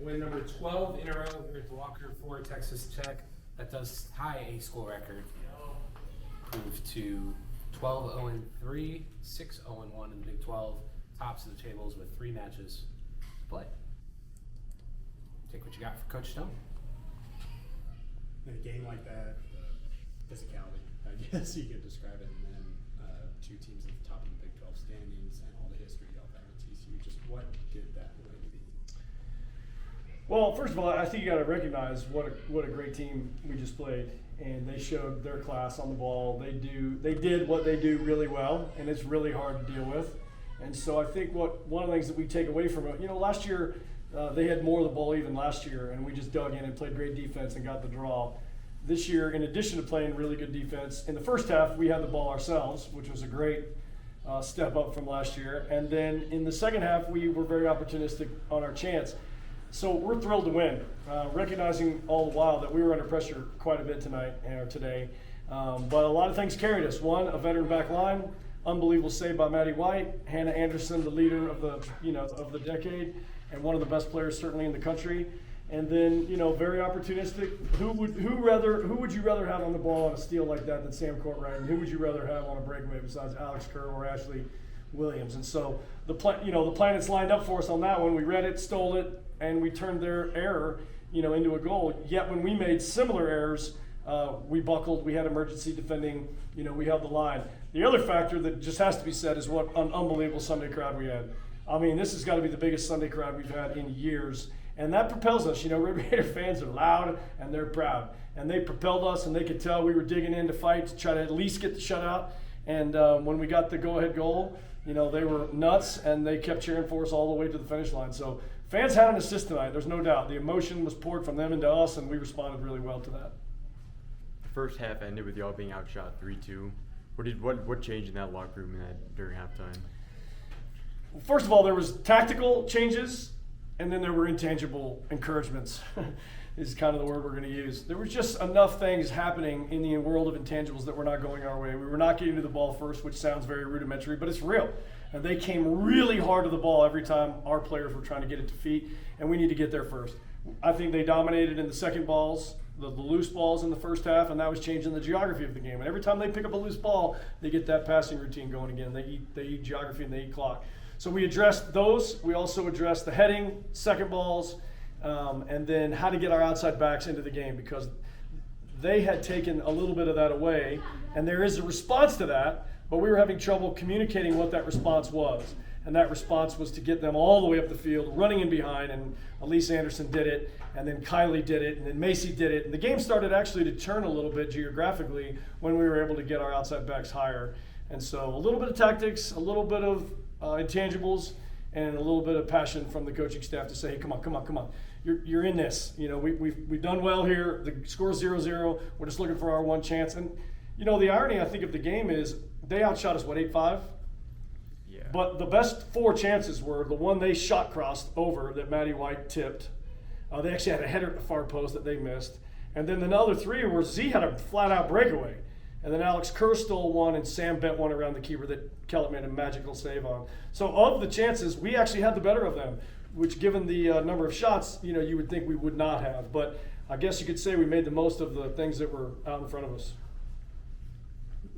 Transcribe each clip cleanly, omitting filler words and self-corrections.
Win number 12 in a row here at the Walker for Texas Tech. That does tie a school record. Move to 12-0-3, 6-0-1 in the Big 12. Tops of the tables with 3 matches to play. Take what you got for Coach Stone. In a game like that, physicality, I guess you could describe it, and then 2 teams at the top of the Big 12 standings and all the history of that with TCU. Just what did that win mean? Well, first of all, I think you got to recognize what a great team we just played, and they showed their class on the ball. They did what they do really well, and it's really hard to deal with. And so I think one of the things that we take away from it, last year they had more of the ball even last year, and we just dug in and played great defense and got the draw. This year, in addition to playing really good defense, in the first half we had the ball ourselves, which was a great step up from last year. And then in the second half, we were very opportunistic on our chance. So we're thrilled to win, recognizing all the while that we were under pressure quite a bit today. But a lot of things carried us. One, a veteran back line, unbelievable save by Maddie White, Hannah Anderson, the leader of the decade, and one of the best players certainly in the country. And then, very opportunistic. Who would you rather have on the ball on a steal like that than Sam Courtright? And who would you rather have on a breakaway besides Alex Kerr or Ashley Williams? And so the planets lined up for us on that one. We read it, stole it, and we turned their error, into a goal. Yet when we made similar errors, we buckled. We had emergency defending. We held the line. The other factor that just has to be said is what an unbelievable Sunday crowd we had. I mean, this has got to be the biggest Sunday crowd we've had in years. And that propels us. Red Raider fans are loud and they're proud. And they propelled us, and they could tell we were digging in to fight to try to at least get the shutout. And when we got the go-ahead goal, they were nuts, and they kept cheering for us all the way to the finish line. So fans had an assist tonight, there's no doubt. The emotion was poured from them into us, and we responded really well to that. The first half ended with y'all being outshot 3-2. What changed in that locker room during halftime? First of all, there was tactical changes, and then there were intangible encouragements is kind of the word we're going to use. There was just enough things happening in the world of intangibles that were not going our way. We were not getting to the ball first, which sounds very rudimentary, but it's real. And they came really hard to the ball every time our players were trying to get it to feet, and we need to get there first. I think they dominated in the second balls, the loose balls in the first half, and that was changing the geography of the game. And every time they pick up a loose ball, they get that passing routine going again. They eat geography and they eat clock. So we addressed those. We also addressed the heading, second balls, and then how to get our outside backs into the game, because they had taken a little bit of that away, and there is a response to that, but we were having trouble communicating what that response was. And that response was to get them all the way up the field, running in behind, and Elise Anderson did it, and then Kylie did it, and then Macy did it. And the game started actually to turn a little bit geographically when we were able to get our outside backs higher. And so a little bit of tactics, a little bit of intangibles, and a little bit of passion from the coaching staff to say, hey, come on. You're in this. We've done well here. The score's 0-0. We're just looking for our one chance. And, the irony, I think, of the game is they outshot us, 8-5? Yeah. But the best 4 chances were the one they shot crossed over that Maddie White tipped. They actually had a header at the far post that they missed. And then the other 3 where Z had a flat-out breakaway. And then Alex Kerr stole one, and Sam bent one around the keeper that Kellett made a magical save on. So of the chances, we actually had the better of them, which given the number of shots, you would think we would not have. But I guess you could say we made the most of the things that were out in front of us.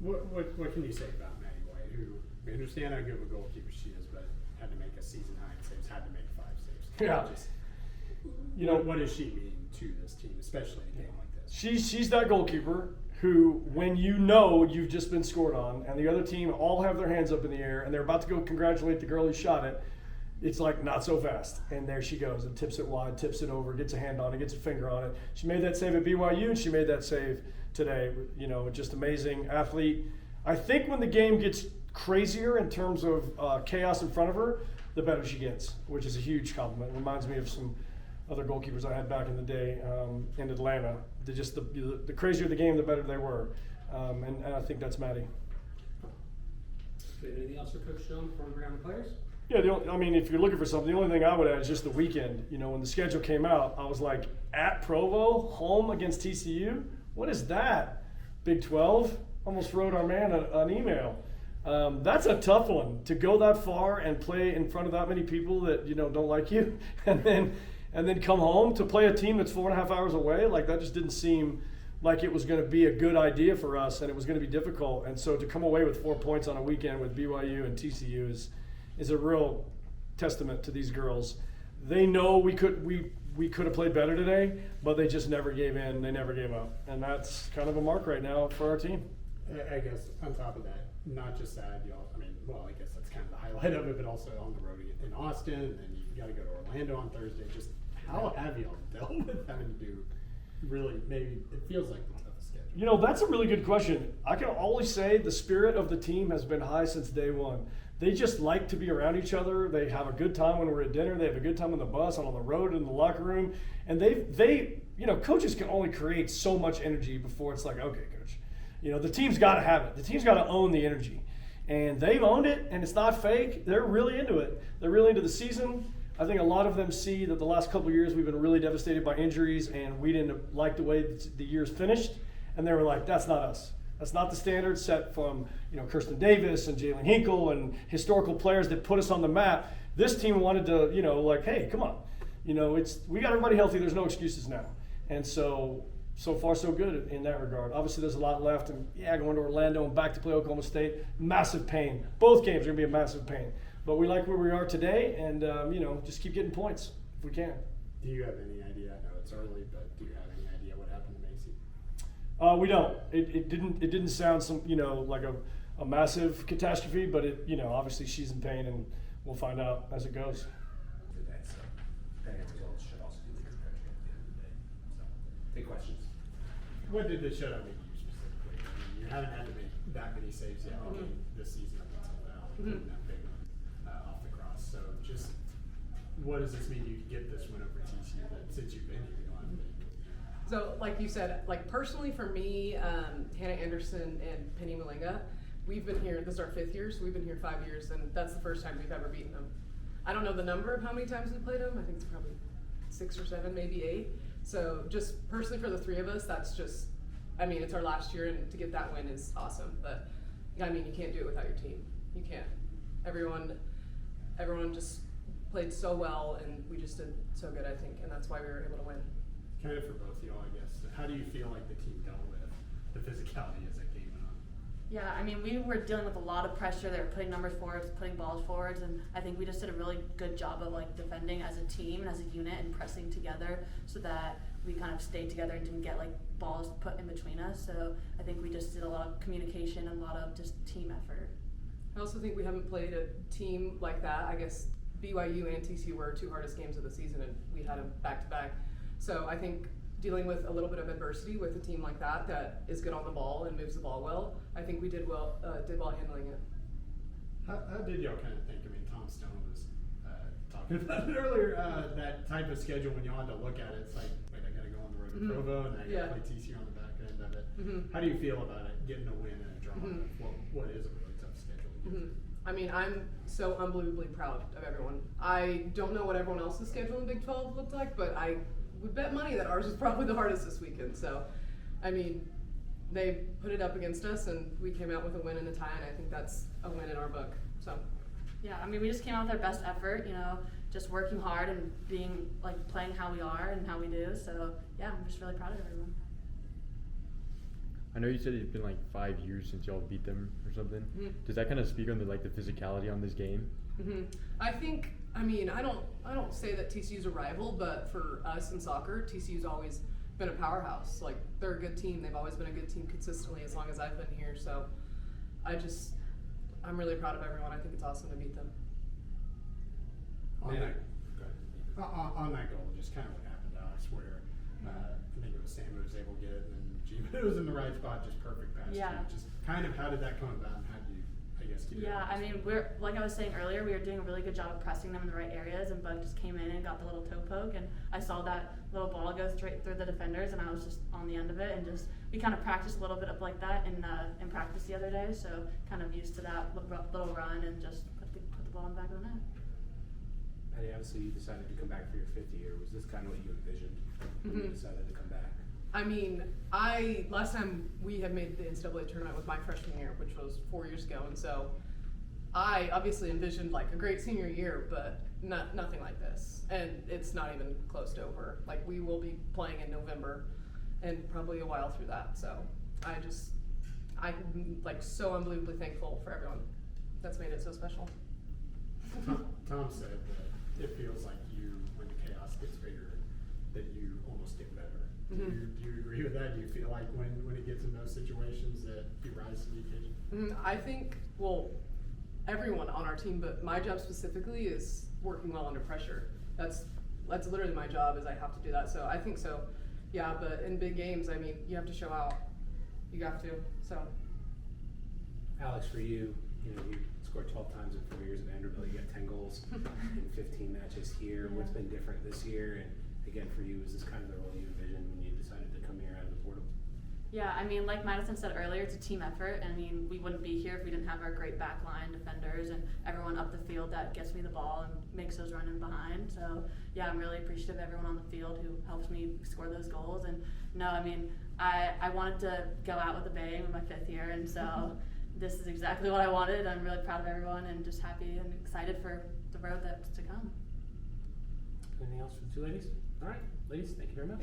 What can you say about Maddie White, who we understand how good of a goalkeeper she is, but had to make a season-high saves, had to make 5 saves. Yeah. What does she mean to this team, especially in a game like this? She's that goalkeeper who, when you've just been scored on, and the other team all have their hands up in the air, and they're about to go congratulate the girl who shot it, it's like, not so fast. And there she goes and tips it wide, tips it over, gets a hand on it, gets a finger on it. She made that save at BYU, and she made that save today. Just amazing athlete. I think when the game gets crazier in terms of chaos in front of her, the better she gets, which is a huge compliment. It reminds me of some other goalkeepers I had back in the day in Atlanta. The crazier the game, the better they were. And I think that's Maddie. Anything else for Coach Stone before we bring on the players? Yeah, if you're looking for something, the only thing I would add is just the weekend. When the schedule came out, I was like, at Provo, home against TCU? What is that? Big 12? Almost wrote our man an email. That's a tough one, to go that far and play in front of that many people that don't like you, and then and then come home to play a team that's 4.5 hours away. Like, that just didn't seem like it was going to be a good idea for us, and it was going to be difficult. And so to come away with 4 points on a weekend with BYU and TCU is a real testament to these girls. They know we could have played better today, but they just never gave in. They never gave up, and that's kind of a mark right now for our team. I guess on top of that, not just that, y'all, I mean, well, I guess that's kind of the highlight of it, but also on the road in Austin, and then you got to go to Orlando on Thursday. Just how have y'all dealt with having to do really, maybe it feels like the toughest schedule? You know, that's a really good question. I can always say the spirit of the team has been high since day one. They just like to be around each other. They have a good time when we're at dinner. They have a good time on the bus and on the road in the locker room. And they you know, coaches can only create so much energy before it's like, okay, coach, you know, the team's got to have it. The team's got to own the energy. And they've owned it, and it's not fake. They're really into it. They're really into the season. I think a lot of them see that the last couple of years we've been really devastated by injuries, and we didn't like the way the years finished. And they were like, that's not us. That's not the standard set from, you know, Kirsten Davis and Jalen Hinkle and historical players that put us on the map. This team wanted to, you know, like, hey, come on. You know, we got everybody healthy. There's no excuses now. And so far so good in that regard. Obviously, there's a lot left. And, yeah, going to Orlando and back to play Oklahoma State, massive pain. Both games are going to be a massive pain. But we like where we are today, and, you know, just keep getting points if we can. Do you have any idea? I know it's early, but do you have any idea what happened to Macy? We don't. It didn't sound like a massive catastrophe, but it, you know, obviously she's in pain, and we'll find out as it goes. Today, so depending on results should also be the judgment at the end of the day. So, big questions. What did the shutout make you specifically? I mean, you haven't had to make that many saves yet this season up until now. That big one off the cross. So just what does this mean you can get this win over TCU since you've been here? You don't have to. So, like you said, like personally for me, Hannah Anderson and Penny Malinga, we've been here, this is our 5th year, so we've been here 5 years, and that's the first time we've ever beaten them. I don't know the number of how many times we played them. I think it's probably 6 or 7, maybe 8. So just personally for the 3 of us, that's just, I mean, it's our last year, and to get that win is awesome. But, I mean, you can't do it without your team. You can't. Everyone just played so well, and we just did so good, I think, and that's why we were able to win. Kind of for both of y'all, I guess. How do you feel like the team dealt with the physicality as it came on? Yeah, I mean, we were dealing with a lot of pressure. They were putting numbers forwards, putting balls forwards, and I think we just did a really good job of like defending as a team and as a unit and pressing together so that we kind of stayed together and didn't get like balls put in between us. So I think we just did a lot of communication and a lot of just team effort. I also think we haven't played a team like that. I guess BYU and TCU were our 2 hardest games of the season, and we had them back-to-back. So I think dealing with a little bit of adversity with a team like that is good on the ball and moves the ball well, I think we did well handling it. How did y'all kind of think? I mean, Tom Stone was talking about it earlier. That type of schedule when y'all had to look at it, it's like, wait, I got to go on the road to Provo, and I got to play TCU on the back end of it. How do you feel about it, getting a win and a draw? What is a really tough schedule? I mean, I'm so unbelievably proud of everyone. I don't know what everyone else's schedule in Big 12 looked like, but I would bet money that ours was probably the hardest this weekend. So, I mean, they put it up against us, and we came out with a win and a tie, and I think that's a win in our book. So, Yeah, I mean, we just came out with our best effort, you know, just working hard and being like playing how we are and how we do. So yeah, I'm just really proud of everyone. I know you said it's been like 5 years since y'all beat them or something. Does that kind of speak on the physicality on this game? I think, I mean, I don't say that TCU's a rival, but for us in soccer, TCU's always been a powerhouse. Like, they're a good team. They've always been a good team consistently as long as I've been here. So I'm really proud of everyone. I think it's awesome to beat them. On that goal, just kind of what happened to us, where I think it was Sam who was able to get it, and then Gina was in the right spot, just perfect pass. Yeah. Just kind of how did that come about, and how did you, I guess, keep it? Yeah, I mean, we're like I was saying earlier, we were doing a really good job of pressing them in the right areas, and Bug just came in and got the little toe poke, and I saw that little ball go straight through the defenders, and I was just on the end of it, and just we kind of practiced a little bit of like that in practice the other day, so kind of used to that little run and just put the ball in the back of the net. Patty, obviously you decided to come back for your 5th year. Was this kind of what you envisioned when you decided to come back? I mean, last time we had made the NCAA tournament was my freshman year, which was 4 years ago, and so I obviously envisioned like a great senior year, but nothing like this, and it's not even close to over. Like, we will be playing in November, and probably a while through that. So I'm like so unbelievably thankful for everyone that's made it so special. Tom said that it feels like when the chaos gets bigger, that you almost get better. Mhm. Do you agree with that? Do you feel like when it gets in those situations that you rise to the occasion? I think, well, everyone on our team, but my job specifically is working well under pressure. That's literally my job, is I have to do that. So I think so, yeah. But in big games, I mean, you have to show out. You have to. So. Alex, for you, you scored 12 times in 4 years at Vanderbilt. You got 10 goals in 15 matches here. What's been different this year? And again, for you, is this kind of the role you envisioned when you decided to come here out of the portal? Yeah, I mean, like Madison said earlier, it's a team effort. I mean, we wouldn't be here if we didn't have our great back line defenders and everyone up the field that gets me the ball and makes those run in behind. So, yeah, I'm really appreciative of everyone on the field who helps me score those goals. And, no, I mean, I wanted to go out with a bang in my 5th year, and so this is exactly what I wanted. I'm really proud of everyone and just happy and excited for the road that's to come. Anything else for the two ladies? All right, ladies, thank you very much.